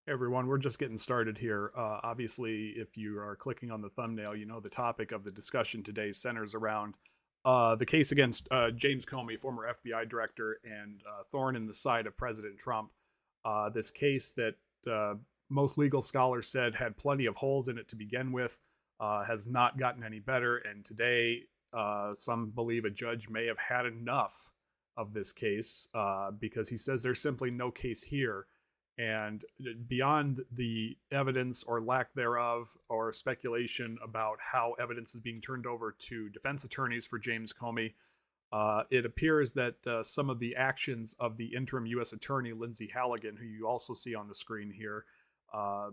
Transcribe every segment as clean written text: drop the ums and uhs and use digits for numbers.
Hey everyone, we're just getting started here. Obviously, if you are clicking on the thumbnail, you know the topic of the discussion today centers around the case against James Comey, former FBI director, and thorn in the side of President Trump. This case that uh, most legal scholars said had plenty of holes in it to begin with, has not gotten any better. And today, some believe a judge may have had enough of this case because he says there's simply no case here, and beyond the evidence or lack thereof, or speculation about how evidence is being turned over to defense attorneys for James Comey, it appears that some of the actions of the interim U.S. Attorney, Lindsay Halligan, who you also see on the screen here, uh,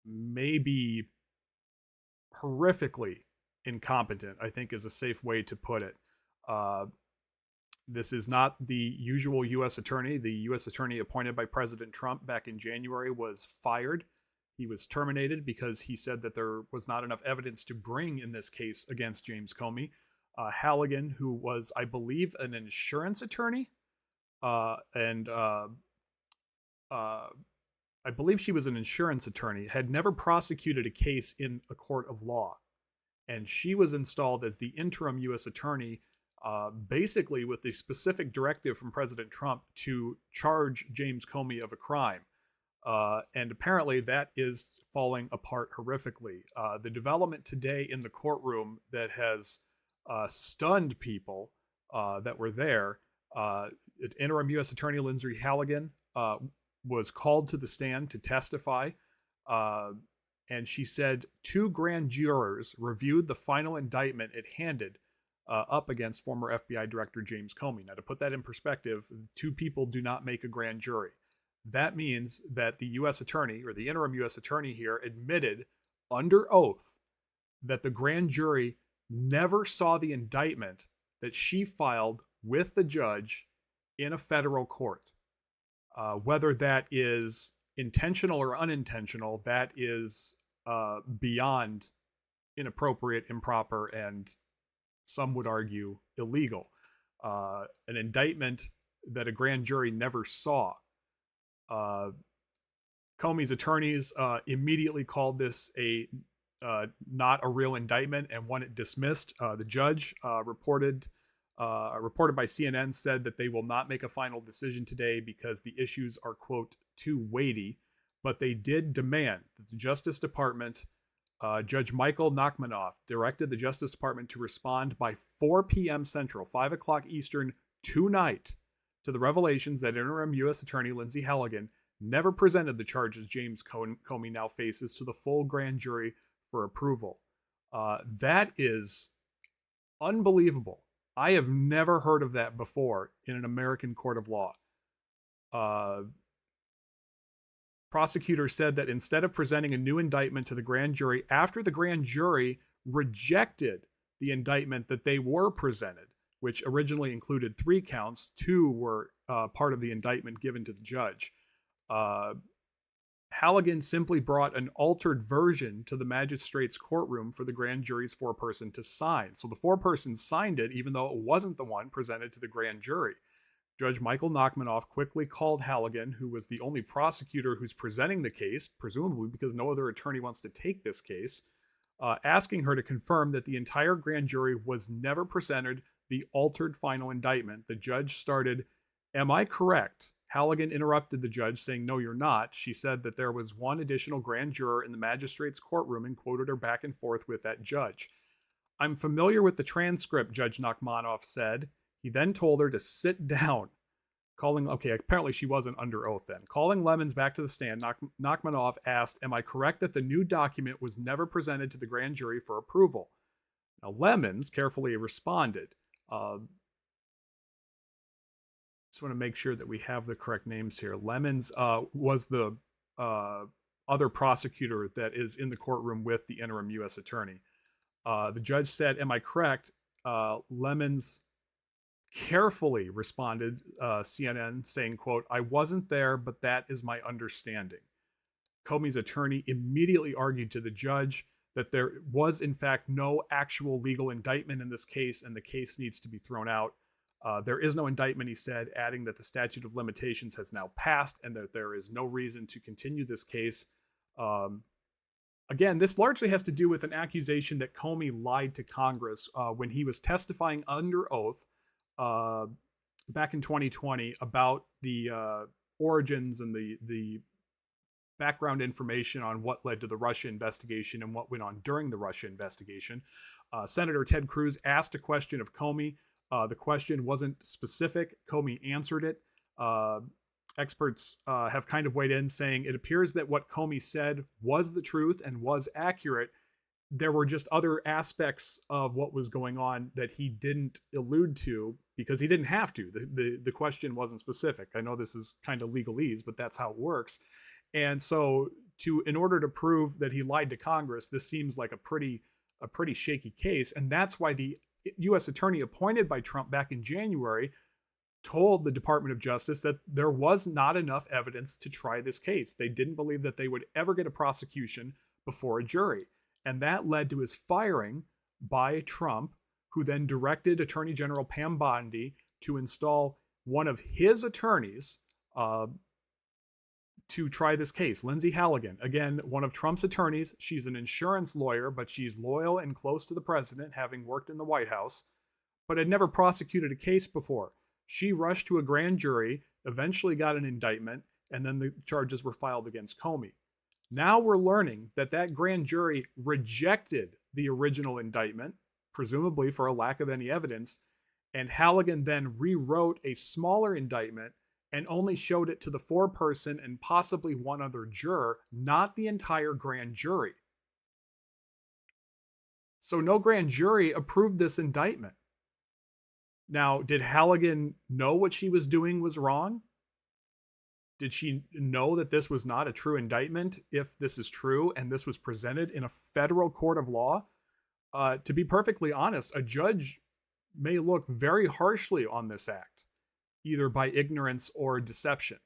may be horrifically incompetent, I think is a safe way to put it. Uh, this is not the usual U.S. attorney. The U.S. attorney appointed by President Trump back in January was fired. He was terminated because he said that there was not enough evidence to bring in this case against James Comey. Halligan, who was, I believe, an insurance attorney, and I believe she was an insurance attorney, had never prosecuted a case in a court of law. And she was installed as the interim U.S. attorney, basically with the specific directive from President Trump to charge James Comey of a crime. And apparently that is falling apart horrifically. The development today in the courtroom that has stunned people that were there, interim U.S. Attorney Lindsay Halligan was called to the stand to testify. Uh, and she said two grand jurors reviewed the final indictment it handed up against former FBI Director James Comey. Now, to put that in perspective, two people do not make a grand jury. That means that the U.S. attorney, or the interim U.S. attorney here, admitted under oath that the grand jury never saw the indictment that she filed with the judge in a federal court. Whether that is intentional or unintentional, that is beyond inappropriate, improper, and some would argue illegal. An indictment that a grand jury never saw. Uh, Comey's attorneys immediately called this a not a real indictment and want it dismissed. The judge reported by CNN, said that they will not make a final decision today because the issues are, quote, too weighty. But they did demand that the Justice Department, Judge Michael Nachmanoff, directed the Justice Department to respond by 4 p.m. Central, 5 o'clock Eastern tonight, to the revelations that interim U.S. Attorney Lindsay Halligan never presented the charges James Comey now faces to the full grand jury for approval. That is unbelievable. I have never heard of that before in an American court of law. Prosecutor said that instead of presenting a new indictment to the grand jury after the grand jury rejected the indictment that they were presented, which originally included 3 counts, 2 were part of the indictment given to the judge. Halligan simply brought an altered version to the magistrate's courtroom for the grand jury's foreperson to sign. So the foreperson signed it, even though it wasn't the one presented to the grand jury. Judge Michael Nachmanoff quickly called Halligan, who was the only prosecutor who's presenting the case, presumably because no other attorney wants to take this case, asking her to confirm that the entire grand jury was never presented the altered final indictment. The judge started, "Am I correct?" Halligan interrupted the judge, saying, "No, you're not." She said that there was one additional grand juror in the magistrate's courtroom and quoted her back and forth with that judge. "I'm familiar with the transcript," Judge Nachmanoff said. He then told her to sit down. Apparently she wasn't under oath then. Calling Lemons back to the stand, Nachmanoff asked, "Am I correct that the new document was never presented to the grand jury for approval?" Now, Lemons carefully responded. Just want to make sure that we have the correct names here. Lemons was the other prosecutor that is in the courtroom with the interim U.S. attorney. The judge said, "Am I correct?" Lemons carefully responded, CNN, saying, quote, "I wasn't there, but that is my understanding." Comey's attorney immediately argued to the judge that there was, in fact, no actual legal indictment in this case and the case needs to be thrown out. There is no indictment, he said, adding that the statute of limitations has now passed and that there is no reason to continue this case. Again, this largely has to do with an accusation that Comey lied to Congress when he was testifying under oath back in 2020 about the origins and the background information on what led to the Russia investigation and what went on during the Russia investigation. Senator Ted Cruz asked a question of Comey. The question wasn't specific. Comey answered it. Experts have kind of weighed in saying it appears that what Comey said was the truth and was accurate. There were just other aspects of what was going on that he didn't allude to because he didn't have to. The question wasn't specific. I know this is kind of legalese, but that's how it works. And so in order to prove that he lied to Congress, this seems like a pretty shaky case. And that's why the U.S. attorney appointed by Trump back in January told the Department of Justice that there was not enough evidence to try this case. They didn't believe that they would ever get a prosecution before a jury. And that led to his firing by Trump, who then directed Attorney General Pam Bondi to install one of his attorneys to try this case, Lindsay Halligan. Again, one of Trump's attorneys. She's an insurance lawyer, but she's loyal and close to the president, having worked in the White House, but had never prosecuted a case before. She rushed to a grand jury, eventually got an indictment, and then the charges were filed against Comey. Now we're learning that that grand jury rejected the original indictment, presumably for a lack of any evidence, and Halligan then rewrote a smaller indictment and only showed it to the foreperson and possibly one other juror, not the entire grand jury. So no grand jury approved this indictment. Now, did Halligan know what she was doing was wrong? Did she know that this was not a true indictment if this is true and this was presented in a federal court of law? To be perfectly honest, a judge may look very harshly on this act, either by ignorance or deception.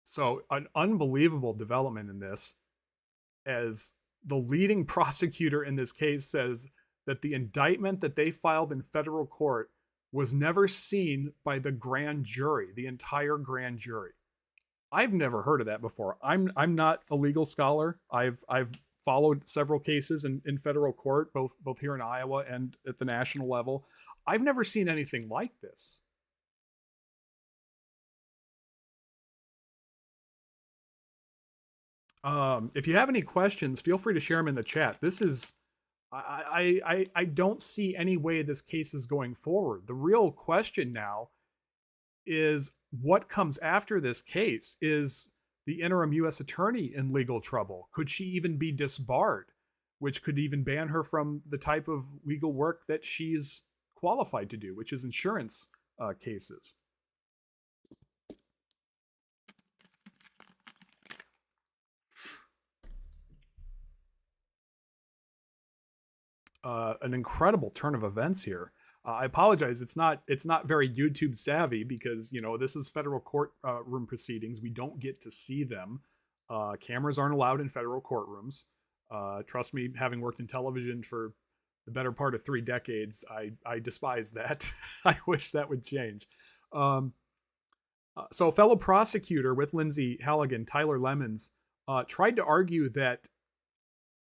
So an unbelievable development in this, as the leading prosecutor in this case says that the indictment that they filed in federal court was never seen by the grand jury, the entire grand jury. I've never heard of that before. I'm not a legal scholar. I've followed several cases in federal court, both here in Iowa and at the national level. I've never seen anything like this. If you have any questions, feel free to share them in the chat. This is, I don't see any way this case is going forward. The real question now is what comes after this case. Is the interim U.S. attorney in legal trouble? Could she even be disbarred, which could even ban her from the type of legal work that she's qualified to do, which is insurance cases? An incredible turn of events here. I apologize. It's not very YouTube savvy because, you know, this is federal courtroom proceedings. We don't get to see them. Cameras aren't allowed in federal courtrooms. Trust me, having worked in television for the better part of 3 decades, I despise that. I wish that would change. So a fellow prosecutor with Lindsay Halligan, Tyler Lemons, tried to argue that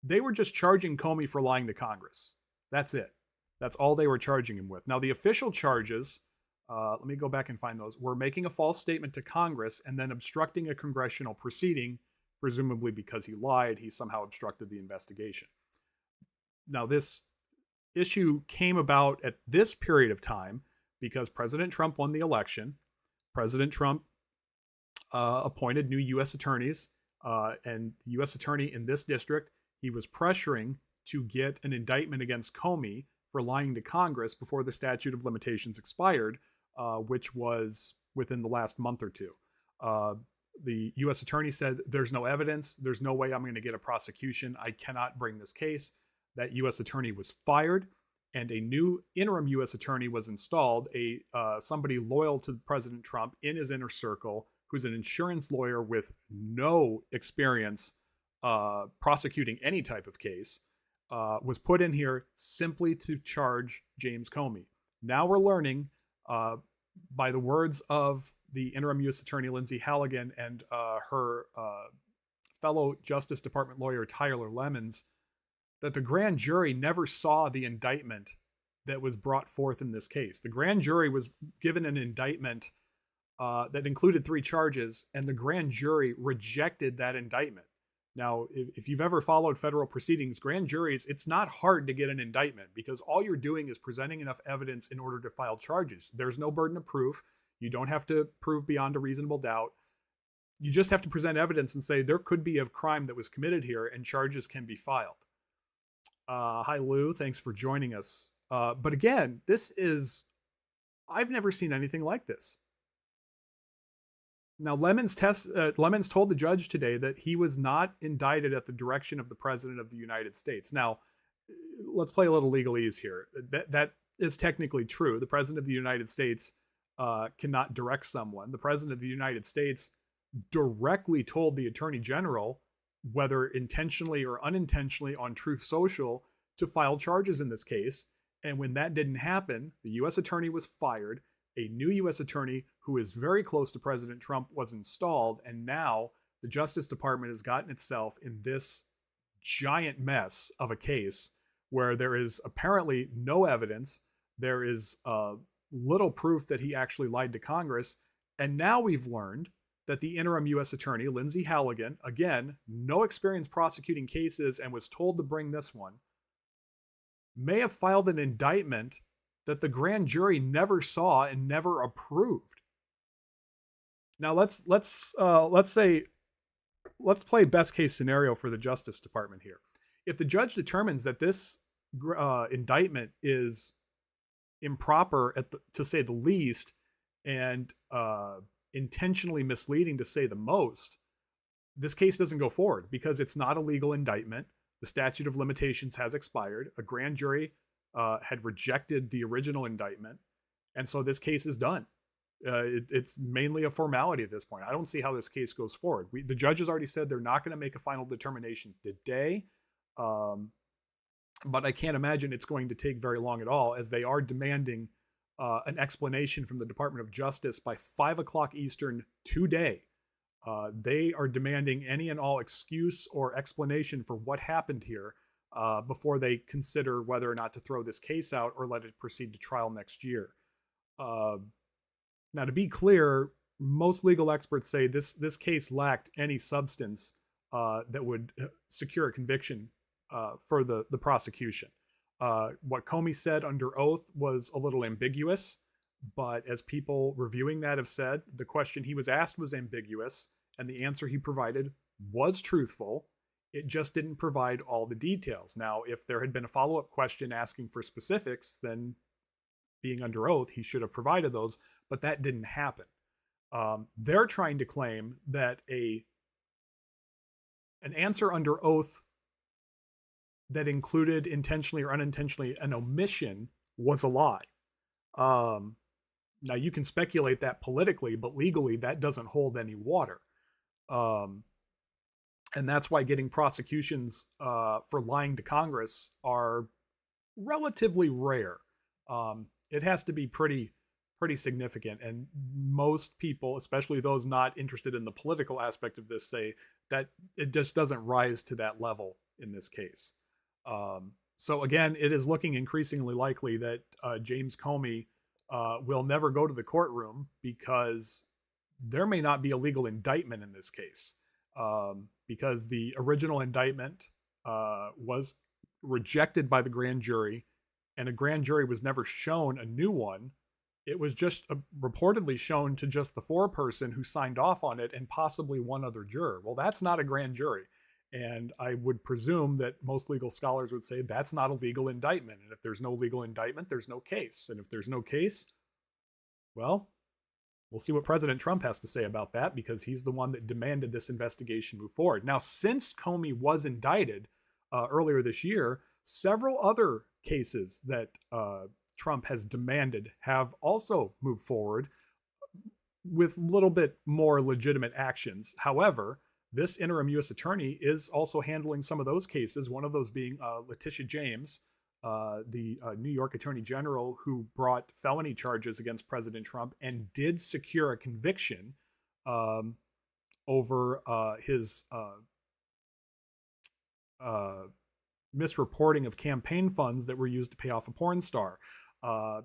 they were just charging Comey for lying to Congress. That's it. That's all they were charging him with. Now, the official charges, let me go back and find those, were making a false statement to Congress and then obstructing a congressional proceeding, presumably because he lied, he somehow obstructed the investigation. Now, this issue came about at this period of time because President Trump won the election. President Trump appointed new U.S. attorneys, and the U.S. attorney in this district, he was pressuring to get an indictment against Comey for lying to Congress before the statute of limitations expired, which was within the last month or two. The U.S. attorney said, there's no evidence. There's no way I'm going to get a prosecution. I cannot bring this case. That U.S. attorney was fired, and a new interim U.S. attorney was installed, somebody loyal to President Trump in his inner circle, who's an insurance lawyer with no experience prosecuting any type of case, was put in here simply to charge James Comey. Now we're learning, by the words of the interim U.S. Attorney Lindsay Halligan and her fellow Justice Department lawyer Tyler Lemons, that the grand jury never saw the indictment that was brought forth in this case. The grand jury was given an indictment that included 3 charges, and the grand jury rejected that indictment. Now, if you've ever followed federal proceedings, grand juries, it's not hard to get an indictment because all you're doing is presenting enough evidence in order to file charges. There's no burden of proof. You don't have to prove beyond a reasonable doubt. You just have to present evidence and say there could be a crime that was committed here and charges can be filed. Hi, Lou. Thanks for joining us. But again, I've never seen anything like this. Now, Lemons told the judge today that he was not indicted at the direction of the President of the United States. Now, let's play a little legalese here. That is technically true. The President of the United States cannot direct someone. The President of the United States directly told the Attorney General, whether intentionally or unintentionally on Truth Social, to file charges in this case. And when that didn't happen, the U.S. Attorney was fired. A new U.S. Attorney who is very close to President Trump was installed. And now the Justice Department has gotten itself in this giant mess of a case where there is apparently no evidence. There is little proof that he actually lied to Congress. And now we've learned that the interim U.S. Attorney, Lindsay Halligan, again, no experience prosecuting cases and was told to bring this one, may have filed an indictment that the grand jury never saw and never approved. Now let's play best case scenario for the Justice Department here. If the judge determines that this indictment is improper to say the least, and intentionally misleading to say the most, this case doesn't go forward because it's not a legal indictment. The statute of limitations has expired. A grand jury had rejected the original indictment, and so this case is done. It's mainly a formality at this point. I don't see how this case goes forward. The judge has already said they're not going to make a final determination today, but I can't imagine it's going to take very long at all, as they are demanding an explanation from the Department of Justice by 5 o'clock Eastern today. They are demanding any and all excuse or explanation for what happened here before they consider whether or not to throw this case out or let it proceed to trial next year. Now, to be clear, most legal experts say this case lacked any substance that would secure a conviction for the prosecution. What Comey said under oath was a little ambiguous, but as people reviewing that have said, the question he was asked was ambiguous, and the answer he provided was truthful. It just didn't provide all the details. Now, if there had been a follow-up question asking for specifics, then being under oath, he should have provided those, but that didn't happen. They're trying to claim that an answer under oath that included intentionally or unintentionally an omission was a lie. Now, you can speculate that politically, but legally that doesn't hold any water. And that's why getting prosecutions for lying to Congress are relatively rare. It has to be pretty significant. And most people, especially those not interested in the political aspect of this, say that it just doesn't rise to that level in this case. So again, it is looking increasingly likely that James Comey will never go to the courtroom because there may not be a legal indictment in this case, because the original indictment was rejected by the grand jury, and a grand jury was never shown a new one. It was just reportedly shown to just the foreperson who signed off on it and possibly one other juror. Well, that's not a grand jury. And I would presume that most legal scholars would say that's not a legal indictment. And if there's no legal indictment, there's no case. And if there's no case, well, we'll see what President Trump has to say about that, because he's the one that demanded this investigation move forward. Now, since Comey was indicted earlier this year, several other cases that Trump has demanded have also moved forward with a little bit more legitimate actions. However, this interim U.S. attorney is also handling some of those cases, one of those being Letitia James, the New York Attorney General, who brought felony charges against President Trump and did secure a conviction um, over his misreporting of campaign funds that were used to pay off a porn star.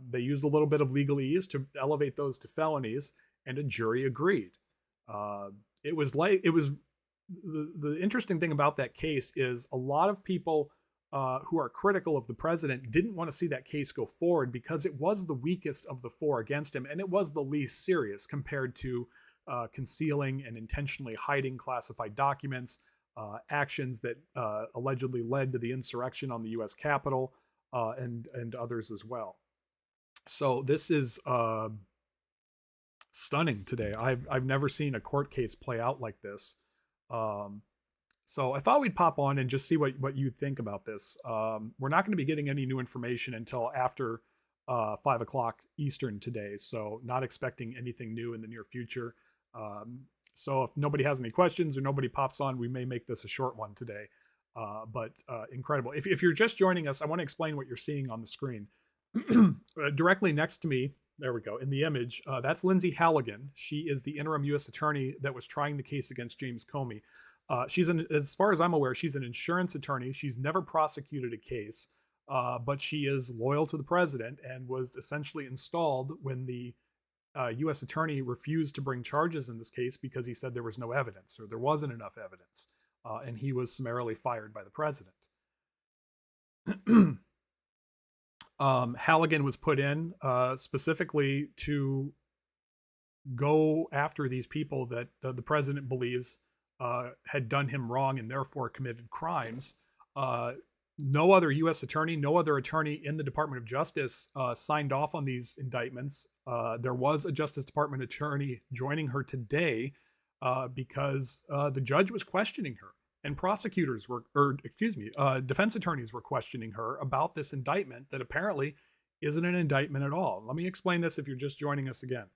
They used a little bit of legalese to elevate those to felonies, and a jury agreed. It was the interesting thing about that case is a lot of people who are critical of the president didn't want to see that case go forward because it was the weakest of the four against him, and it was the least serious compared to concealing and intentionally hiding classified documents, actions that allegedly led to the insurrection on the U.S. Capitol, and others as well. So this is stunning today. I've never seen a court case play out like this. So I thought we'd pop on and just see what you think about this. We're not going to be getting any new information until after 5 o'clock Eastern today, so not expecting anything new in the near future. So if nobody has any questions or nobody pops on, we may make this a short one today. But incredible. If you're just joining us, I want to explain what you're seeing on the screen. Directly next to me, there we go, in the image, that's Lindsay Halligan. She is the interim U.S. attorney that was trying the case against James Comey. As far as I'm aware, she's an insurance attorney. She's never prosecuted a case, but she is loyal to the president and was essentially installed when the U.S. attorney refused to bring charges in this case because he said there was no evidence or there wasn't enough evidence, and he was summarily fired by the president. Halligan was put in specifically to go after these people that the president believes had done him wrong and therefore committed crimes. No other U.S. attorney, no other attorney in the Department of Justice signed off on these indictments. There was a Justice Department attorney joining her today because the judge was questioning her, and defense attorneys were questioning her about this indictment that apparently isn't an indictment at all. Let me explain this if you're just joining us again.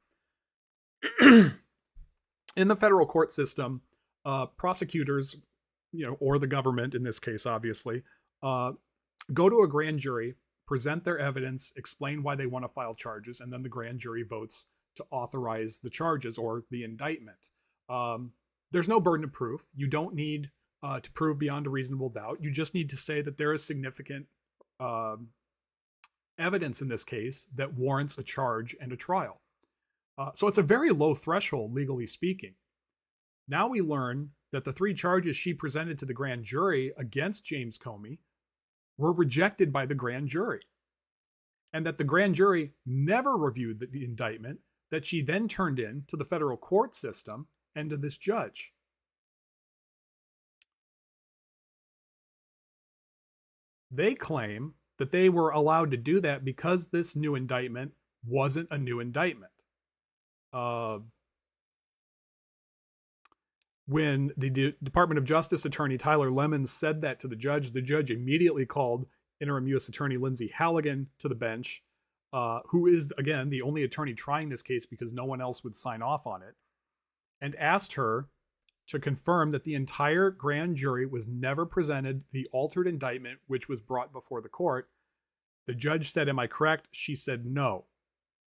In the federal court system, prosecutors, or the government in this case, obviously, go to a grand jury, present their evidence, explain why they want to file charges, and then the grand jury votes to authorize the charges or the indictment. There's no burden of proof. You don't need to prove beyond a reasonable doubt. You just need to say that there is significant evidence in this case that warrants a charge and a trial. So it's a very low threshold, legally speaking. Now we learn that the 3 charges she presented to the grand jury against James Comey were rejected by the grand jury, and that the grand jury never reviewed the indictment that she then turned in to the federal court system and to this judge. They claim that they were allowed to do that because this new indictment wasn't a new indictment. When the Department of Justice attorney Tyler Lemons said that to the judge immediately called interim U.S. attorney Lindsay Halligan to the bench, who is, again, the only attorney trying this case because no one else would sign off on it, and asked her to confirm that the entire grand jury was never presented the altered indictment which was brought before the court. The judge said, "Am I correct?" She said no.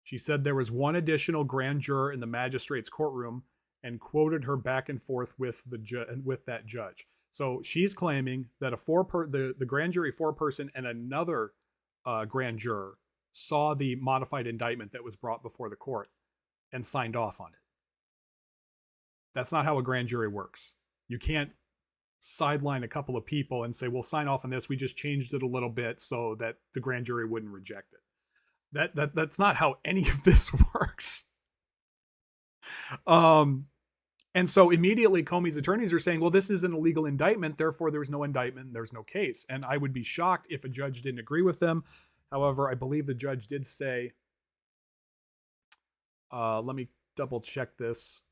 She said there was one additional grand juror in the magistrate's courtroom, and quoted her back and forth with that judge. So she's claiming that the grand jury 4-person and another grand juror saw the modified indictment that was brought before the court and signed off on it. That's not how a grand jury works. You can't sideline a couple of people and say, "We'll sign off on this. We just changed it a little bit so that the grand jury wouldn't reject it." That's not how any of this works. And so immediately Comey's attorneys are saying, well, this is an illegal indictment, therefore there's no indictment, there's no case. And I would be shocked if a judge didn't agree with them. However, I believe the judge did say, let me double check this.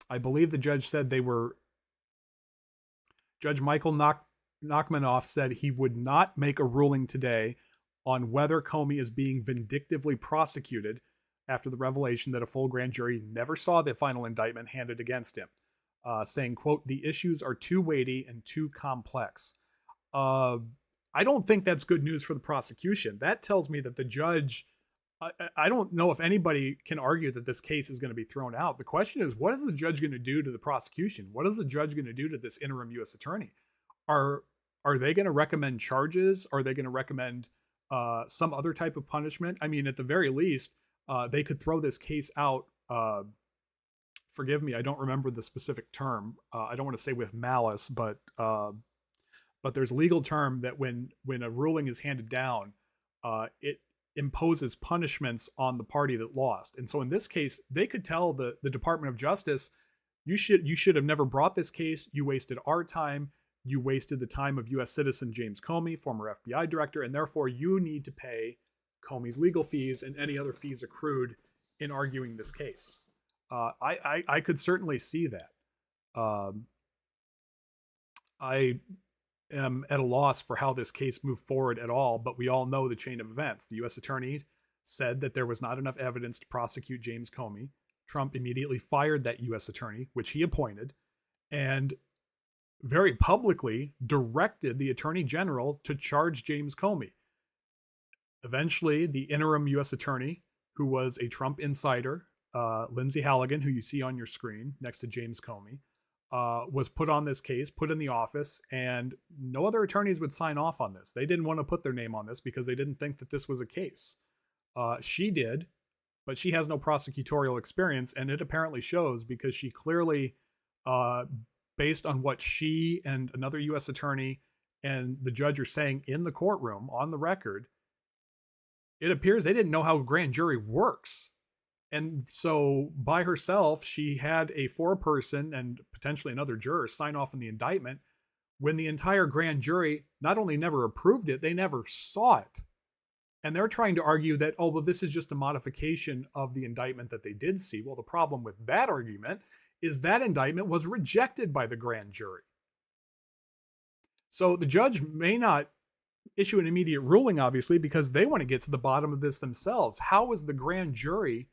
I believe the judge said Judge Michael Nachmanoff said he would not make a ruling today on whether Comey is being vindictively prosecuted after the revelation that a full grand jury never saw the final indictment handed against him. saying, quote, "The issues are too weighty and too complex." Uh, I don't think that's good news for the prosecution. That tells me that the judge, I don't know if anybody can argue that this case is going to be thrown out. The question is, what is the judge going to do to the prosecution? What is the judge going to do to this interim U.S. attorney? Are are they going to recommend charges? Are they going to recommend some other type of punishment? I mean, at the very least, they could throw this case out. Forgive me, I don't remember the specific term. I don't want to say with malice, but there's a legal term that when a ruling is handed down, it imposes punishments on the party that lost. And so in this case, they could tell the Department of Justice, you should have never brought this case. You wasted our time. You wasted the time of U.S. citizen James Comey, former FBI director, and therefore you need to pay Comey's legal fees and any other fees accrued in arguing this case. I could certainly see that. I am at a loss for how this case moved forward at all, but we all know the chain of events. The U.S. attorney said that there was not enough evidence to prosecute James Comey. Trump immediately fired that U.S. attorney, which he appointed, and very publicly directed the attorney general to charge James Comey. Eventually, the interim U.S. attorney, who was a Trump insider, Lindsay Halligan, who you see on your screen next to James Comey, was put on this case, put in the office, and no other attorneys would sign off on this. They didn't want to put their name on this because they didn't think that this was a case. She did, but she has no prosecutorial experience, and it apparently shows because she clearly, based on what she and another U.S. attorney and the judge are saying in the courtroom on the record, it appears they didn't know how a grand jury works. And so by herself, she had a four-person and potentially another juror sign off on the indictment when the entire grand jury not only never approved it, they never saw it. And they're trying to argue that, oh, well, this is just a modification of the indictment that they did see. Well, the problem with that argument is that indictment was rejected by the grand jury. So the judge may not issue an immediate ruling, obviously, because they want to get to the bottom of this themselves. How was the grand jury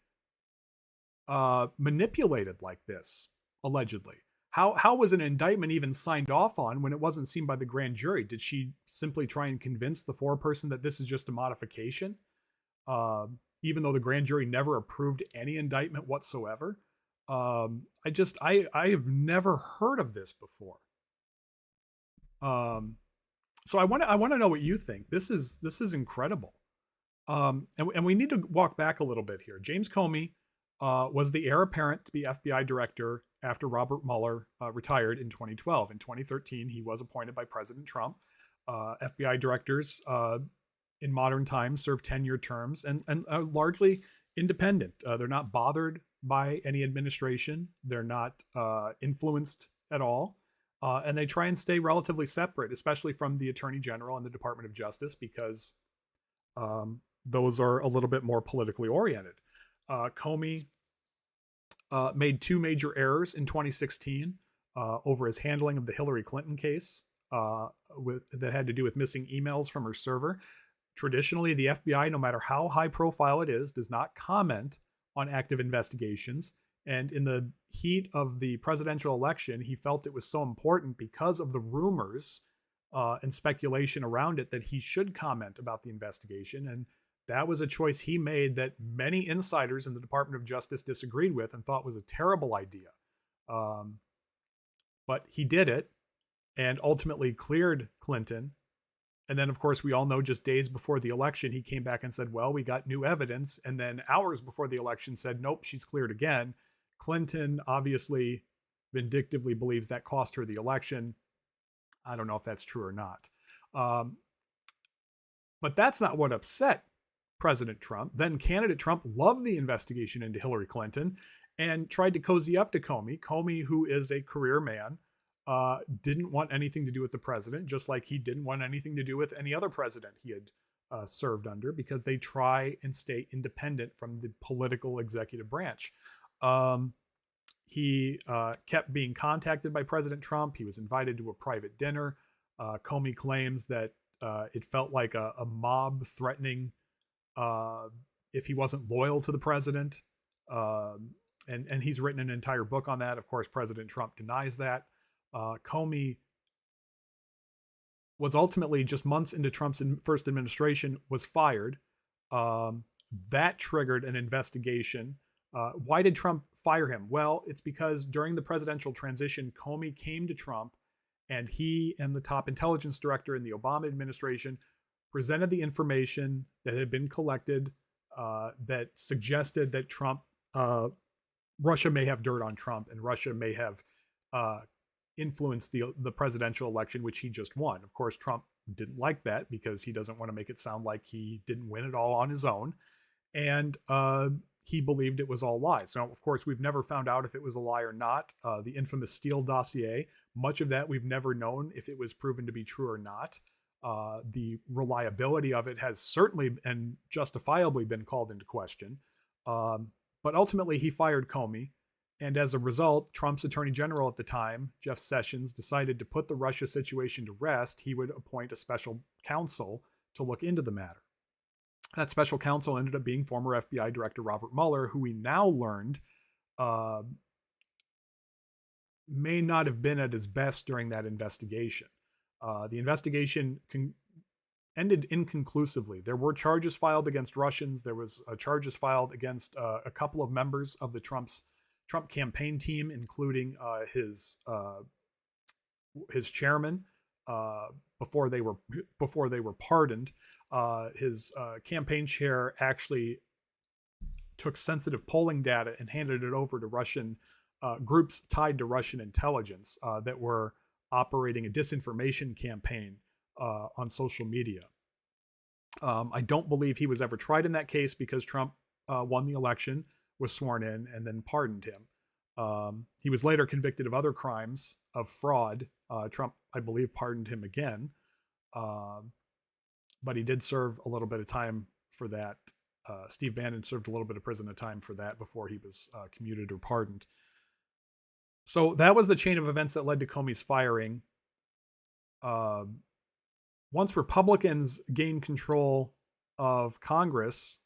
manipulated like this, allegedly? How was an indictment even signed off on when it wasn't seen by the grand jury? Did she simply try and convince the foreperson that this is just a modification, even though the grand jury never approved any indictment whatsoever? I have never heard of this before. So I want to know what you think. This is incredible. And we need to walk back a little bit here. James Comey was the heir apparent to be FBI director after Robert Mueller retired in 2012. In 2013, he was appointed by President Trump. FBI directors in modern times serve 10-year terms and are largely independent. They're not bothered by any administration. They're not influenced at all. And they try and stay relatively separate, especially from the Attorney General and the Department of Justice, because those are a little bit more politically oriented. Comey made two major errors in 2016 over his handling of the Hillary Clinton case that had to do with missing emails from her server. Traditionally, the FBI, no matter how high profile it is, does not comment on active investigations. And in the heat of the presidential election, he felt it was so important because of the rumors and speculation around it that he should comment about the investigation. And that was a choice he made that many insiders in the Department of Justice disagreed with and thought was a terrible idea. But he did it and ultimately cleared Clinton. And then, of course, we all know just days before the election, he came back and said, well, we got new evidence. And then hours before the election said, nope, she's cleared again. Clinton obviously vindictively believes that cost her the election. I don't know if that's true or not. But that's not what upset President Trump. Then candidate Trump loved the investigation into Hillary Clinton and tried to cozy up to Comey. Comey, who is a career man, didn't want anything to do with the president, just like he didn't want anything to do with any other president he had served under, because they try and stay independent from the political executive branch. He kept being contacted by President Trump. He was invited to a private dinner. Comey claims that it felt like a mob threatening if he wasn't loyal to the president. and he's written an entire book on that. Of course, President Trump denies that. Comey was ultimately, just months into Trump's first administration, was fired. Um, that triggered an investigation. Why did Trump fire him? Well, it's because during the presidential transition, Comey came to Trump, and he and the top intelligence director in the Obama administration presented the information that had been collected that suggested that Russia may have dirt on Trump, and Russia may have uh, influenced the presidential election, which he just won. Of course, Trump didn't like that because he doesn't want to make it sound like he didn't win it all on his own, and he believed it was all lies. Now, of course, we've never found out if it was a lie or not. The infamous Steele dossier, much of that we've never known if it was proven to be true or not. The reliability of it has certainly and justifiably been called into question. But ultimately, he fired Comey. And as a result, Trump's attorney general at the time, Jeff Sessions, decided to put the Russia situation to rest. He would appoint a special counsel to look into the matter. That special counsel ended up being former FBI Director Robert Mueller, who we now learned may not have been at his best during that investigation. The investigation ended inconclusively. There were charges filed against Russians. There was charges filed against a couple of members of the Trump campaign team, including his chairman, before they were pardoned. His campaign chair actually took sensitive polling data and handed it over to Russian groups tied to Russian intelligence that were operating a disinformation campaign on social media. I don't believe he was ever tried in that case because Trump won the election, was sworn in, and then pardoned him. He was later convicted of other crimes of fraud. Trump, I believe, pardoned him again, but he did serve a little bit of time for that. Steve Bannon served a little bit of prison time for that before he was commuted or pardoned. So that was the chain of events that led to Comey's firing. Once Republicans gained control of Congress,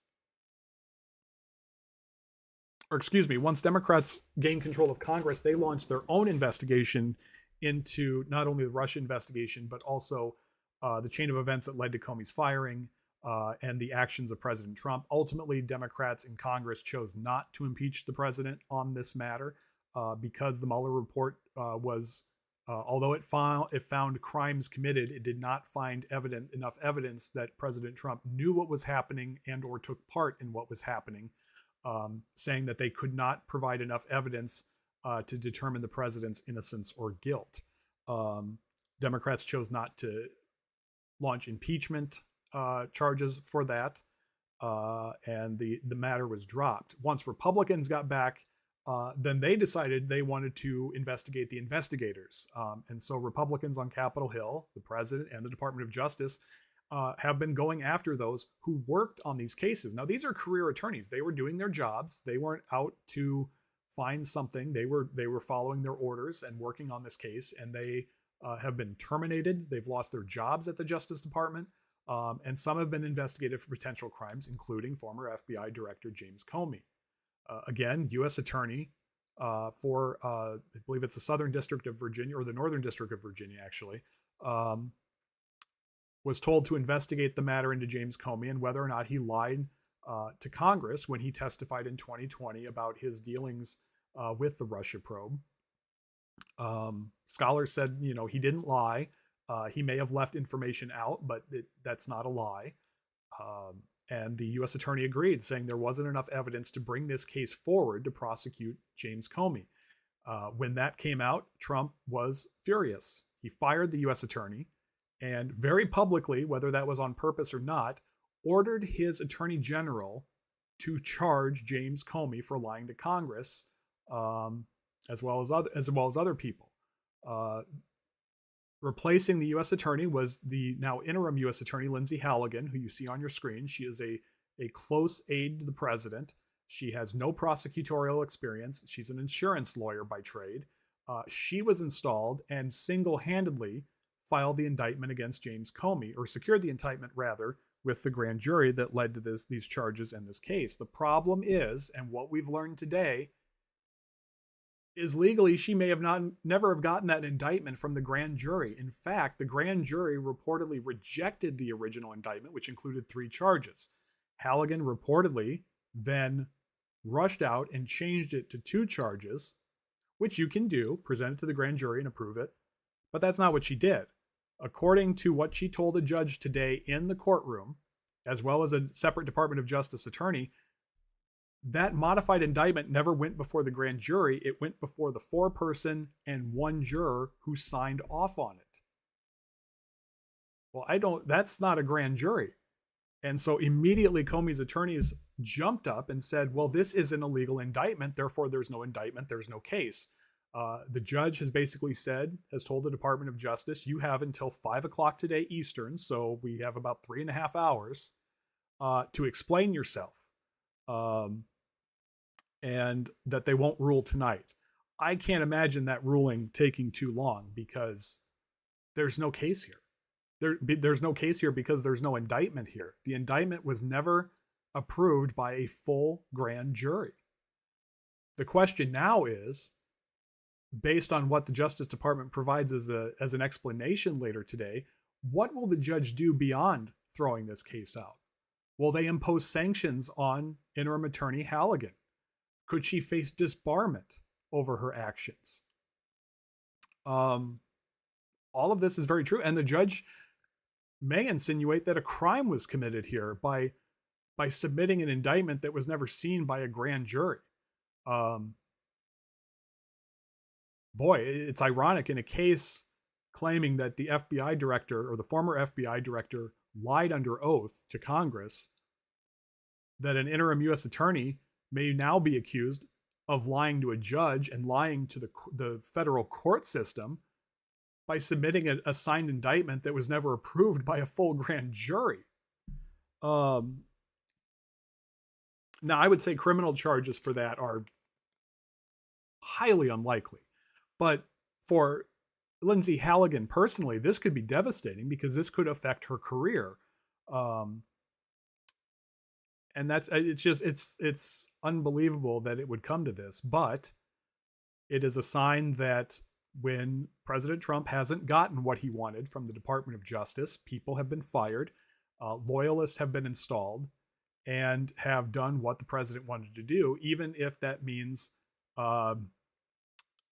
or excuse me, once Democrats gained control of Congress, they launched their own investigation into not only the Russia investigation, but also the chain of events that led to Comey's firing and the actions of President Trump. Ultimately, Democrats in Congress chose not to impeach the president on this matter because the Mueller report was, although it found crimes committed, it did not find enough evidence that President Trump knew what was happening and or took part in what was happening, saying that they could not provide enough evidence to determine the president's innocence or guilt. Democrats chose not to launch impeachment charges for that, and the matter was dropped. Once Republicans got back, then they decided they wanted to investigate the investigators. And so Republicans on Capitol Hill, the president, and the Department of Justice have been going after those who worked on these cases. Now, these are career attorneys. They were doing their jobs. They weren't out to find something. They were following their orders and working on this case, and they have been terminated. They've lost their jobs at the Justice Department, and some have been investigated for potential crimes, including former FBI Director James Comey. Again, U.S. Attorney for, I believe it's the Southern District of Virginia, or the Northern District of Virginia, actually, was told to investigate the matter into James Comey and whether or not he lied to Congress when he testified in 2020 about his dealings with the Russia probe. Scholars said, he didn't lie. He may have left information out, but that's not a lie. And the U.S. Attorney agreed, saying there wasn't enough evidence to bring this case forward to prosecute James Comey. When that came out, Trump was furious. He fired the U.S. Attorney and very publicly, whether that was on purpose or not, ordered his Attorney General to charge James Comey for lying to Congress, as well as other people. Replacing the U.S. Attorney was the now interim U.S. Attorney, Lindsay Halligan, who you see on your screen. She is a close aide to the president. She has no prosecutorial experience. She's an insurance lawyer by trade. She was installed and single-handedly filed the indictment against James Comey, or secured the indictment, rather, with the grand jury that led to these charges in this case. The problem is, and what we've learned today, is legally she may have never have gotten that indictment from the grand jury. In fact, the grand jury reportedly rejected the original indictment, which included 3 charges. Halligan reportedly then rushed out and changed it to 2 charges, which you can do, present it to the grand jury and approve it. But that's not what she did. According to what she told the judge today in the courtroom, as well as a separate Department of Justice attorney, that modified indictment never went before the grand jury. It went before the 4-person and 1 juror who signed off on it. Well, that's not a grand jury. And so immediately Comey's attorneys jumped up and said, well, this is an illegal indictment. Therefore, there's no indictment. There's no case. The judge has basically has told the Department of Justice, you have until 5 o'clock today Eastern, so we have about 3.5 hours to explain yourself. And that they won't rule tonight. I can't imagine that ruling taking too long because there's no case here. There's no case here because there's no indictment here. The indictment was never approved by a full grand jury. The question now is, based on what the Justice Department provides as an explanation later today, what will the judge do beyond throwing this case out? Will they impose sanctions on interim attorney Halligan? Could she face disbarment over her actions? All of this is very true. And the judge may insinuate that a crime was committed here by submitting an indictment that was never seen by a grand jury. Boy, it's ironic in a case claiming that the FBI director or the former FBI director lied under oath to Congress, that an interim U.S. attorney may now be accused of lying to a judge and lying to the federal court system by submitting a signed indictment that was never approved by a full grand jury. Now, I would say criminal charges for that are highly unlikely. But for Lindsay Halligan personally, this could be devastating because this could affect her career. And it's unbelievable that it would come to this, but it is a sign that when President Trump hasn't gotten what he wanted from the Department of Justice, people have been fired, loyalists have been installed, and have done what the president wanted to do, even if that means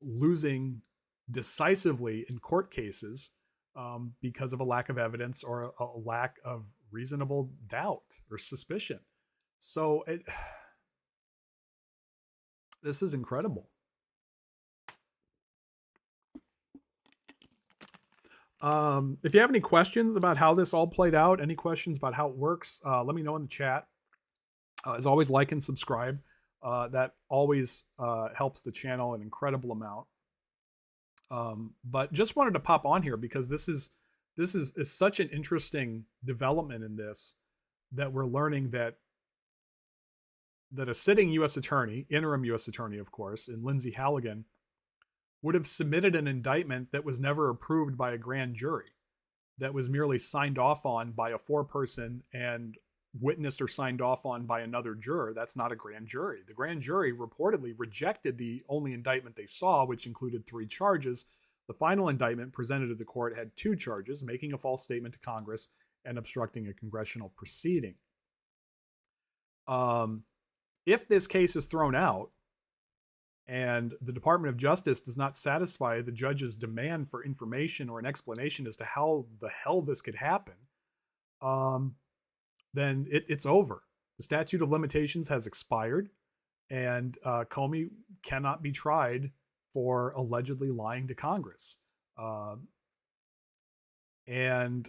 losing decisively in court cases because of a lack of evidence or a lack of reasonable doubt or suspicion. So this is incredible. If you have any questions about how this all played out, any questions about how it works, let me know in the chat. As always, like and subscribe. That always helps the channel an incredible amount. But just wanted to pop on here because this is such an interesting development in this, that we're learning that a sitting U.S. attorney, interim U.S. attorney, of course, in Lindsay Halligan, would have submitted an indictment that was never approved by a grand jury, that was merely signed off on by a 4-person and witnessed or signed off on by another juror. That's not a grand jury. The grand jury reportedly rejected the only indictment they saw, which included 3 charges. The final indictment presented to the court had 2 charges, making a false statement to Congress and obstructing a congressional proceeding. If this case is thrown out and the Department of Justice does not satisfy the judge's demand for information or an explanation as to how the hell this could happen, then it's over. The statute of limitations has expired, and Comey cannot be tried for allegedly lying to Congress. And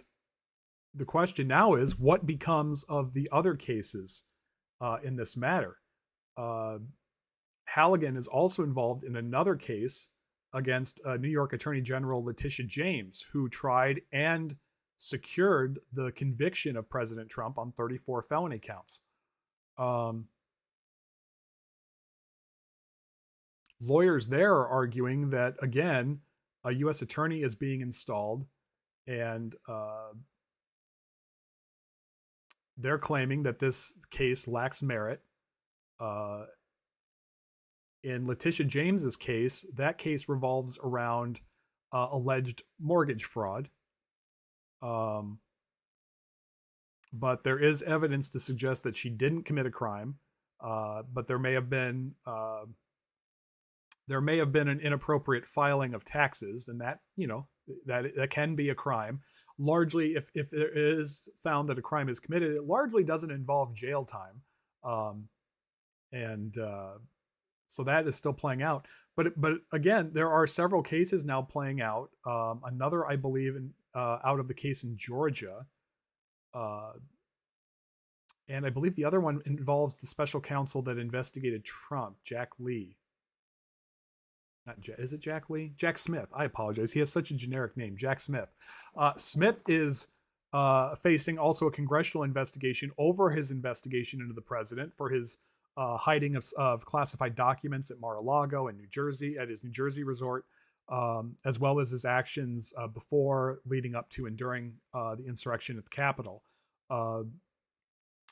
the question now is, what becomes of the other cases in this matter? Halligan is also involved in another case against New York Attorney General Letitia James, who tried and secured the conviction of President Trump on 34 felony counts. Lawyers there are arguing that, again, a U.S. attorney is being installed, and they're claiming that this case lacks merit. In Letitia James's case, that case revolves around alleged mortgage fraud. But there is evidence to suggest that she didn't commit a crime. But there may have been an inappropriate filing of taxes, and that that can be a crime. Largely, if it is found that a crime is committed, it largely doesn't involve jail time, and so that is still playing out. But again, there are several cases now playing out. Another, I believe, out of the case in Georgia. And I believe the other one involves the special counsel that investigated Trump, Jack Lee. Is it Jack Lee? Jack Smith. I apologize. He has such a generic name, Jack Smith. Smith is facing also a congressional investigation over his investigation into the president for his hiding of classified documents at Mar-a-Lago in New Jersey, at his New Jersey resort, as well as his actions before, leading up to, and during the insurrection at the Capitol.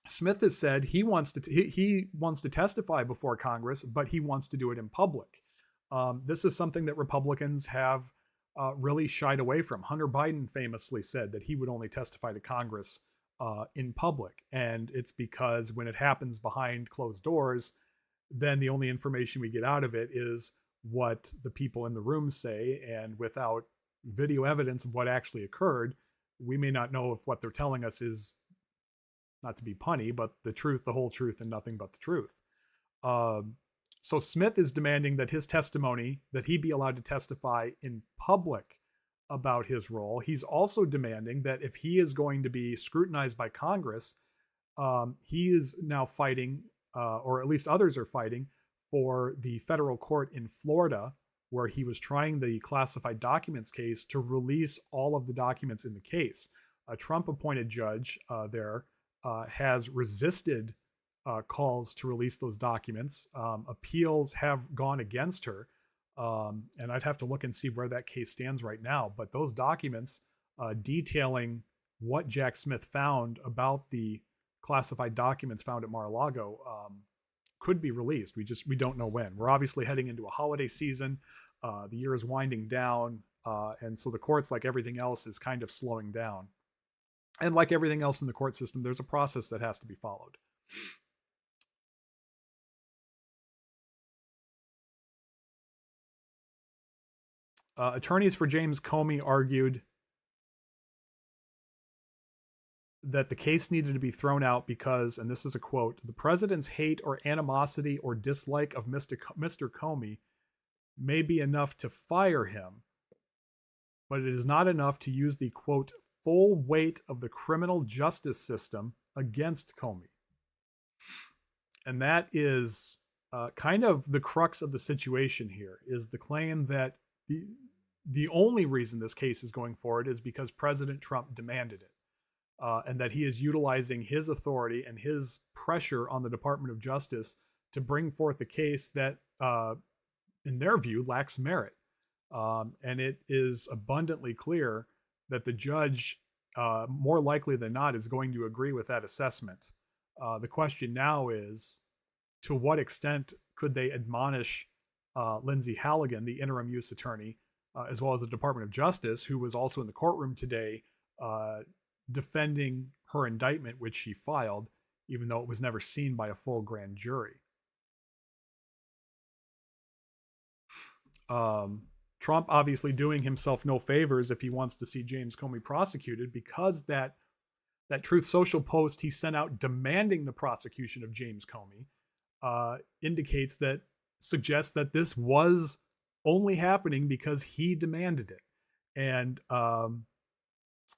Smith has said he wants to testify before Congress, but he wants to do it in public. This is something that Republicans have really shied away from. Hunter Biden famously said that he would only testify to Congress in public, and it's because when it happens behind closed doors, then the only information we get out of it is what the people in the room say, and without video evidence of what actually occurred, we may not know if what they're telling us is, not to be punny, but the truth, the whole truth, and nothing but the truth. So Smith is demanding that his testimony, that he be allowed to testify in public about his role. He's also demanding that if he is going to be scrutinized by Congress, he is now fighting, or at least others are fighting, for the federal court in Florida, where he was trying the classified documents case, to release all of the documents in the case. A Trump-appointed judge there has resisted calls to release those documents. Appeals have gone against her, and I'd have to look and see where that case stands right now. But those documents detailing what Jack Smith found about the classified documents found at Mar-a-Lago could be released. We don't know when. We're obviously heading into a holiday season. The year is winding down, and so the courts, like everything else, is kind of slowing down. And like everything else in the court system, there's a process that has to be followed. Attorneys for James Comey argued that the case needed to be thrown out because, and this is a quote, the president's hate or animosity or dislike of Mr. Comey may be enough to fire him, but it is not enough to use the, quote, full weight of the criminal justice system against Comey. And that is kind of the crux of the situation here, is the claim that the only reason this case is going forward is because President Trump demanded it, and that he is utilizing his authority and his pressure on the Department of Justice to bring forth a case that, in their view, lacks merit. And it is abundantly clear that the judge, more likely than not, is going to agree with that assessment. The question now is, to what extent could they admonish Lindsay Halligan, the interim U.S. attorney, as well as the Department of Justice, who was also in the courtroom today defending her indictment, which she filed, even though it was never seen by a full grand jury. Trump obviously doing himself no favors if he wants to see James Comey prosecuted, because that Truth Social post he sent out demanding the prosecution of James Comey suggests that this was only happening because he demanded it. And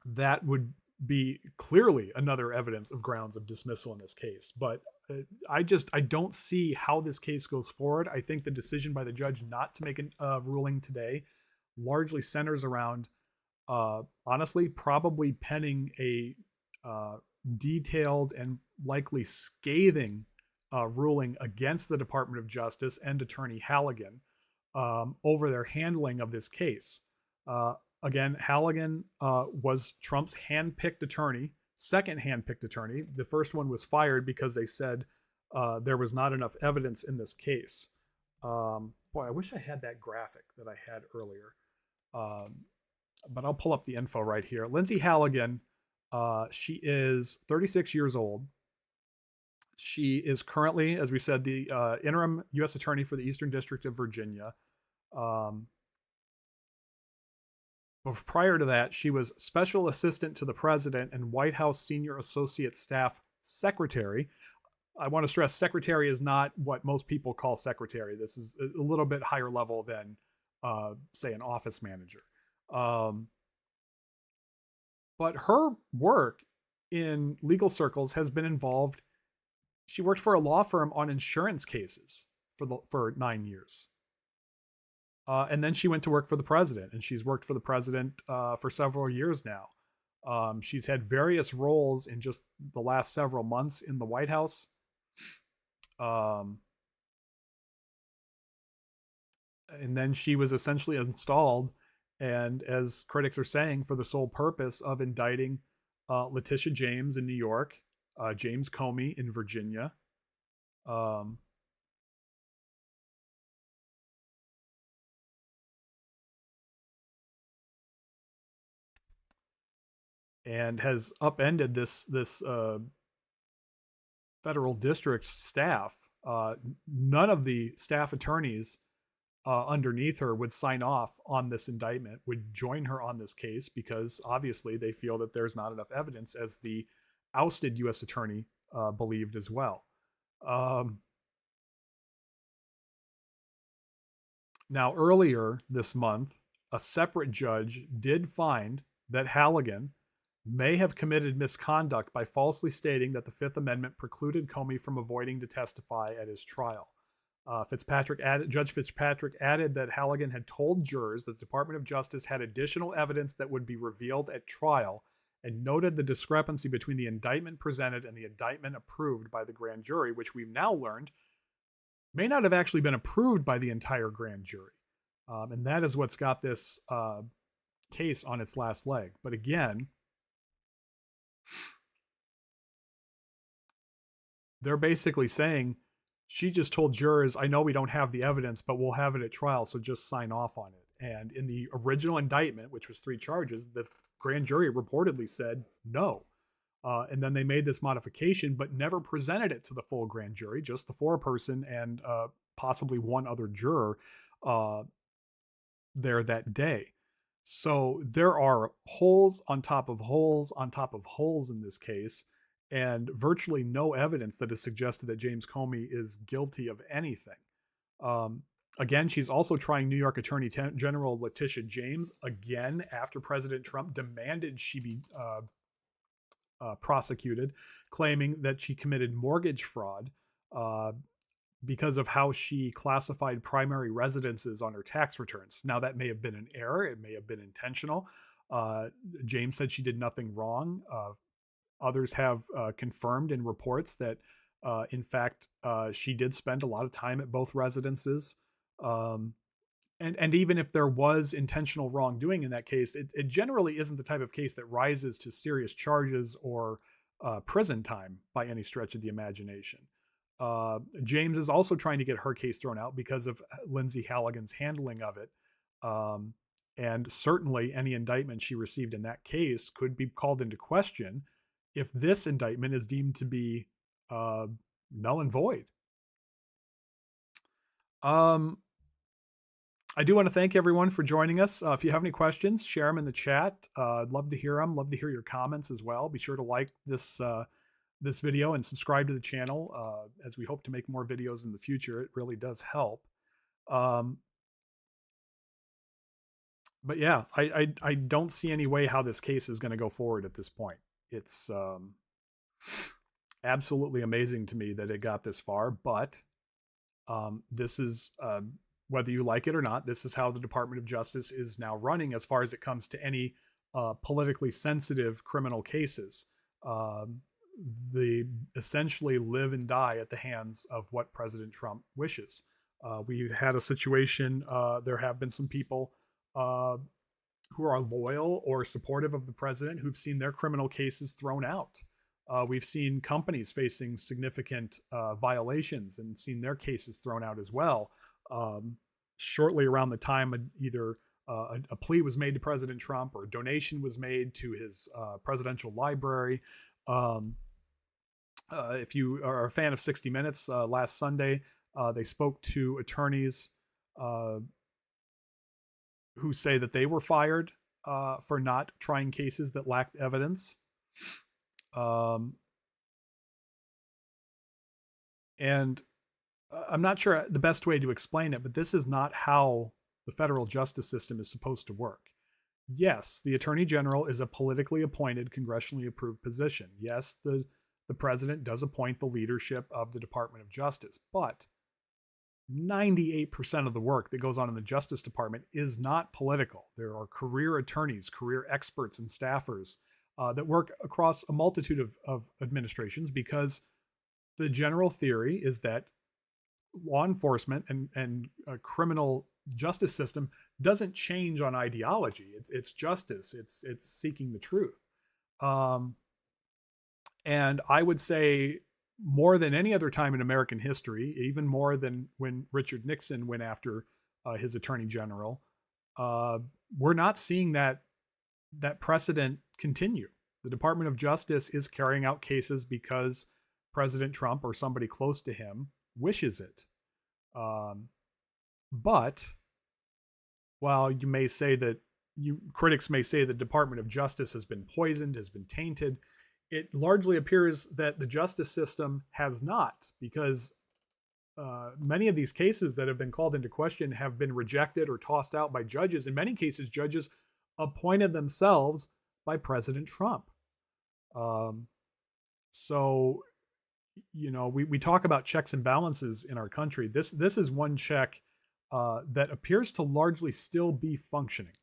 that would be clearly another evidence of grounds of dismissal in this case. But I don't see how this case goes forward. I think the decision by the judge not to make a ruling today largely centers around, honestly, probably penning a detailed and likely scathing ruling against the Department of Justice and Attorney Halligan over their handling of this case. Again, Halligan was Trump's hand-picked attorney, second hand-picked attorney. The first one was fired because they said there was not enough evidence in this case. Boy, I wish I had that graphic that I had earlier. Um, but I'll pull up the info right here. Lindsay Halligan, she is 36 years old. She is currently, as we said, the interim U.S. Attorney for the Eastern District of Virginia. Um, Prior to that, she was Special Assistant to the President and White House Senior Associate Staff Secretary. I want to stress secretary is not what most people call secretary. This is a little bit higher level than, say, an office manager. Um, but her work in legal circles has been involved. She worked for a law firm on insurance cases for 9 years. And then she went to work for the president, and she's worked for the president for several years now. She's had various roles in just the last several months in the White House. And then she was essentially installed, and as critics are saying, for the sole purpose of indicting Letitia James in New York, James Comey in Virginia. And has upended this federal district staff. None of the staff attorneys underneath her would sign off on this indictment, would join her on this case, because obviously they feel that there's not enough evidence, as the ousted U.S. attorney believed as well. Now, earlier this month, a separate judge did find that Halligan may have committed misconduct by falsely stating that the Fifth Amendment precluded Comey from avoiding to testify at his trial. Judge Fitzpatrick added that Halligan had told jurors that the Department of Justice had additional evidence that would be revealed at trial, and noted the discrepancy between the indictment presented and the indictment approved by the grand jury, which we've now learned may not have actually been approved by the entire grand jury. And that is what's got this case on its last leg. But again, they're basically saying, she just told jurors, I know we don't have the evidence, but we'll have it at trial, so just sign off on it. And in the original indictment, which was 3 charges, the grand jury reportedly said no. And then they made this modification, but never presented it to the full grand jury, just the 4-person and possibly one other juror there that day. So there are holes on top of holes on top of holes in this case, and virtually no evidence that has suggested that James Comey is guilty of anything. Again, she's also trying New York Attorney General Letitia James again after President Trump demanded she be prosecuted, claiming that she committed mortgage fraud because of how she classified primary residences on her tax returns. Now, that may have been an error. It may have been intentional. James said she did nothing wrong. Others have confirmed in reports that, in fact, she did spend a lot of time at both residences. And even if there was intentional wrongdoing in that case, it generally isn't the type of case that rises to serious charges or prison time by any stretch of the imagination. James is also trying to get her case thrown out because of Lindsay Halligan's handling of it. And certainly any indictment she received in that case could be called into question if this indictment is deemed to be null and void. I do want to thank everyone for joining us. If you have any questions, share them in the chat. I'd love to hear them. Love to hear your comments as well. Be sure to like this this video and subscribe to the channel as we hope to make more videos in the future. It really does help. But yeah, I don't see any way how this case is going to go forward at this point. It's absolutely amazing to me that it got this far, but this is, whether you like it or not, this is how the Department of Justice is now running as far as it comes to any politically sensitive criminal cases. They essentially live and die at the hands of what President Trump wishes. We had a situation, there have been some people who are loyal or supportive of the president who've seen their criminal cases thrown out. We've seen companies facing significant violations and seen their cases thrown out as well. um, shortly around the time either a plea was made to President Trump or a donation was made to his presidential library. Um, if you are a fan of 60 Minutes, last Sunday, they spoke to attorneys uh, who say that they were fired for not trying cases that lacked evidence. Um, and I'm not sure the best way to explain it, but this is not how the federal justice system is supposed to work. Yes, the attorney general is a politically appointed, congressionally approved position. Yes, the president does appoint the leadership of the Department of Justice, but 98% of the work that goes on in the Justice Department is not political. There are career attorneys, career experts, and staffers that work across a multitude of administrations, because the general theory is that law enforcement and a criminal justice system doesn't change on ideology. It's justice. It's seeking the truth. Um, and I would say more than any other time in American history, even more than when Richard Nixon went after his attorney general, uh, we're not seeing that precedent continue. The Department of Justice is carrying out cases because President Trump or somebody close to him wishes it. But while you may say that critics may say the Department of Justice has been poisoned, has been tainted, it largely appears that the justice system has not, because many of these cases that have been called into question have been rejected or tossed out by judges. In many cases, judges appointed themselves by President Trump. Um, so, we talk about checks and balances in our country. This is one check that appears to largely still be functioning.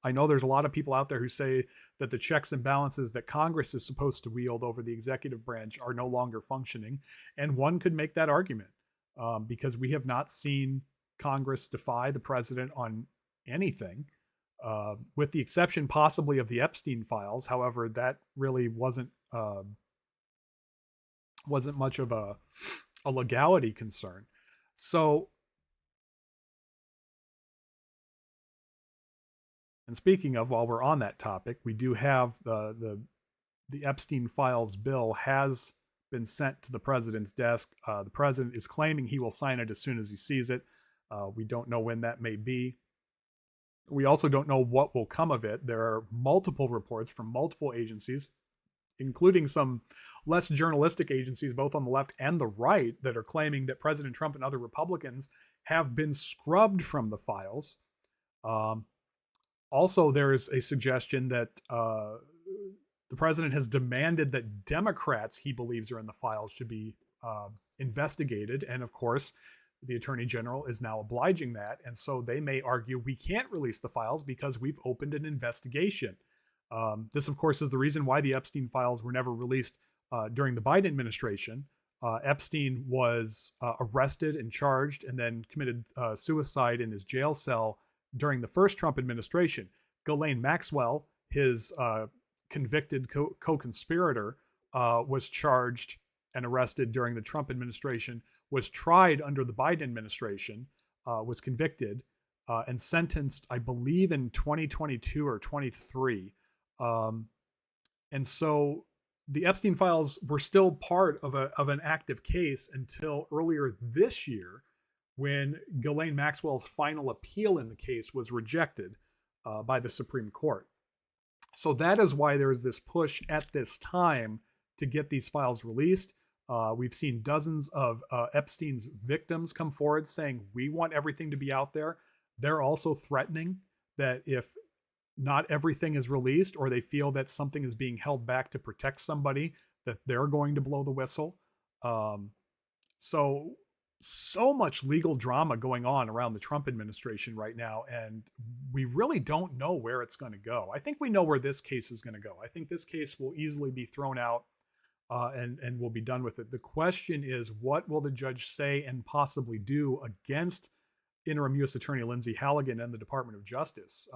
I know there's a lot of people out there who say that the checks and balances that Congress is supposed to wield over the executive branch are no longer functioning. And one could make that argument because we have not seen Congress defy the president on anything, with the exception possibly of the Epstein files. However, that really wasn't much of a legality concern. So, and speaking of, while we're on that topic, we do have the Epstein files bill has been sent to the president's desk. The president is claiming he will sign it as soon as he sees it. We don't know when that may be. We also don't know what will come of it. There are multiple reports from multiple agencies, including some less journalistic agencies, both on the left and the right, that are claiming that President Trump and other Republicans have been scrubbed from the files. Also, there is a suggestion that the president has demanded that Democrats he believes are in the files should be investigated. And of course, the attorney general is now obliging that. And so they may argue we can't release the files because we've opened an investigation. This, of course, is the reason why the Epstein files were never released during the Biden administration. Epstein was arrested and charged and then committed suicide in his jail cell during the first Trump administration. Ghislaine Maxwell, his convicted co-conspirator, was charged and arrested during the Trump administration, was tried under the Biden administration, was convicted, and sentenced, I believe, in 2022 or 23. And so the Epstein files were still part of an active case until earlier this year, when Ghislaine Maxwell's final appeal in the case was rejected by the Supreme Court. So that is why there is this push at this time to get these files released. We've seen dozens of Epstein's victims come forward saying, we want everything to be out there. They're also threatening that if not everything is released, or they feel that something is being held back to protect somebody, that they're going to blow the whistle. So much legal drama going on around the Trump administration right now, and we really don't know where it's going to go. I think we know where this case is going to go. I think this case will easily be thrown out and we'll be done with it. The question is, what will the judge say and possibly do against interim U.S. Attorney Lindsay Halligan and the Department of Justice?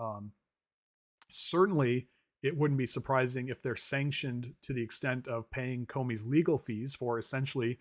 Certainly, it wouldn't be surprising if they're sanctioned to the extent of paying Comey's legal fees for essentially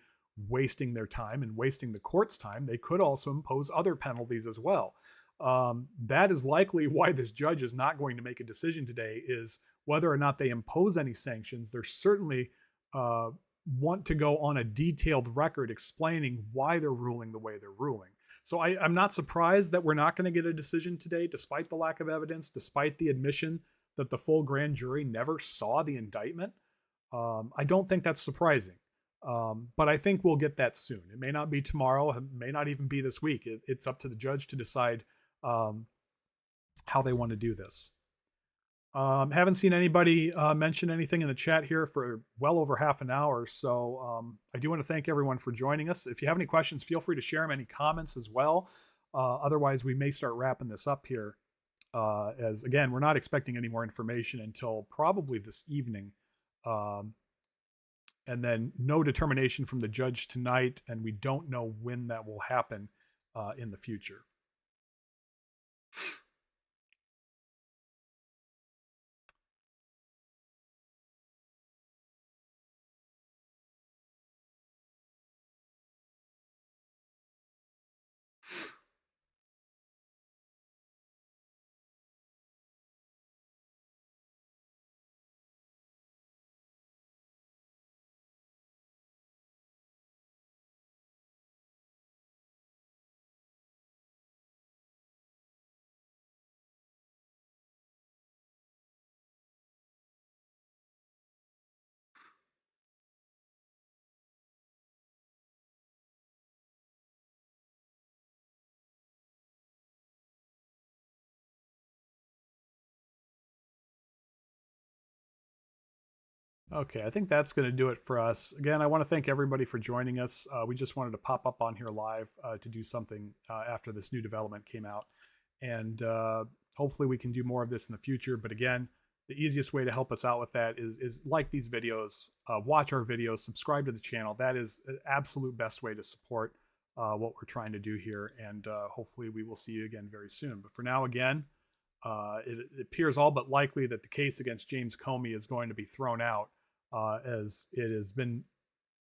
wasting their time and wasting the court's time, they could also impose other penalties as well. That is likely why this judge is not going to make a decision today, is whether or not they impose any sanctions. They're certainly want to go on a detailed record explaining why they're ruling the way they're ruling. So I'm not surprised that we're not going to get a decision today, despite the lack of evidence, despite the admission that the full grand jury never saw the indictment. I don't think that's surprising. But I think we'll get that soon. It may not be tomorrow. It may not even be this week. It's up to the judge to decide how they want to do this. Haven't seen anybody mention anything in the chat here for well over half an hour. So I do want to thank everyone for joining us. If you have any questions, feel free to share them, any comments as well. Otherwise, we may start wrapping this up here. As again, we're not expecting any more information until probably this evening. And then no determination from the judge tonight, and we don't know when that will happen in the future. Okay, I think that's going to do it for us. Again, I want to thank everybody for joining us. We just wanted to pop up on here live to do something after this new development came out. And hopefully we can do more of this in the future. But again, the easiest way to help us out with that is like these videos, watch our videos, subscribe to the channel. That is the absolute best way to support what we're trying to do here. And hopefully we will see you again very soon. But for now, again, it appears all but likely that the case against James Comey is going to be thrown out, as it has been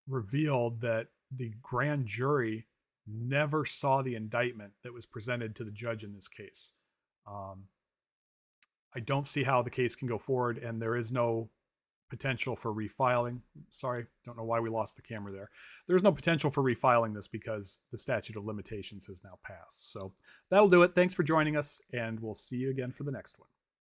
revealed that the grand jury never saw the indictment that was presented to the judge in this case. I don't see how the case can go forward, and there is no potential for refiling. Sorry, don't know why we lost the camera there. There's no potential for refiling this because the statute of limitations has now passed. So that'll do it. Thanks for joining us, and we'll see you again for the next one.